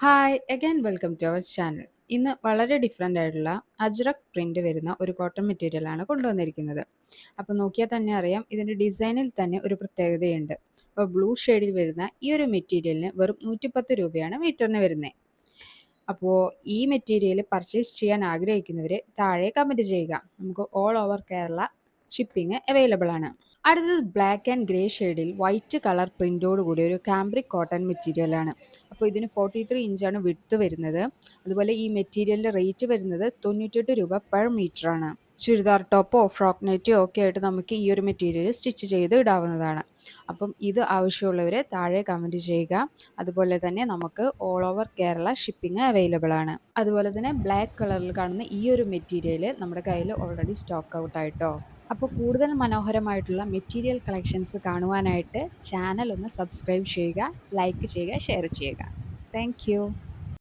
Hi again welcome to our channel. ഇന്ന് വളരെ different ആയിട്ടുള്ള അജ്രക് പ്രിൻ്റ് വരുന്ന ഒരു കോട്ടൺ മെറ്റീരിയലാണ് കൊണ്ടുവന്നിരിക്കുന്നത്. അപ്പോൾ നോക്കിയാൽ തന്നെ അറിയാം ഇതിൻ്റെ ഡിസൈനിൽ തന്നെ ഒരു പ്രത്യേകതയുണ്ട്. അപ്പോൾ ബ്ലൂ ഷെയ്ഡിൽ വരുന്ന ഈ ഒരു മെറ്റീരിയലിന് വെറും 110 രൂപയാണ് മീറ്ററിന് വരുന്നത്. അപ്പോൾ ഈ മെറ്റീരിയൽ പർച്ചേസ് ചെയ്യാൻ ആഗ്രഹിക്കുന്നവർ താഴെ കമൻറ്റ് ചെയ്യുക. നമുക്ക് all over Kerala shipping available ആണ്. അടുത്തത് ബ്ലാക്ക് ആൻഡ് ഗ്രേ ഷെയ്ഡിൽ വൈറ്റ് കളർ പ്രിൻ്റോട് കൂടി ഒരു കാംബ്രിക് കോട്ടൺ മെറ്റീരിയലാണ്. അപ്പോൾ ഇതിന് 43 ഇഞ്ചാണ് വിഡ്ത്ത് വരുന്നത്. അതുപോലെ ഈ മെറ്റീരിയലിൻ്റെ റേറ്റ് വരുന്നത് 98 രൂപ പെർ മീറ്ററാണ്. ചുരിദാർ ടോപ്പോ ഫ്രോക്ക് നെറ്റോ ഒക്കെ ആയിട്ട് നമുക്ക് ഈ ഒരു മെറ്റീരിയൽ സ്റ്റിച്ച് ചെയ്ത് ഇടാവുന്നതാണ്. അപ്പം ഇത് ആവശ്യമുള്ളവർ താഴെ കമൻറ്റ് ചെയ്യുക. അതുപോലെ തന്നെ നമുക്ക് all over Kerala shipping available ആണ്. അതുപോലെ തന്നെ ബ്ലാക്ക് കളറിൽ കാണുന്ന ഈ ഒരു മെറ്റീരിയൽ നമ്മുടെ കയ്യിൽ ഓൾറെഡി സ്റ്റോക്ക് ഔട്ട് ആയിട്ടോ. അപ്പോൾ കൂടുതൽ മനോഹരമായിട്ടുള്ള മെറ്റീരിയൽ കളക്ഷൻസ് കാണുവാനായിട്ട് ചാനൽ ഒന്ന് സബ്സ്ക്രൈബ് ചെയ്യുക, ലൈക്ക് ചെയ്യുക, ഷെയർ ചെയ്യുക. Thank you.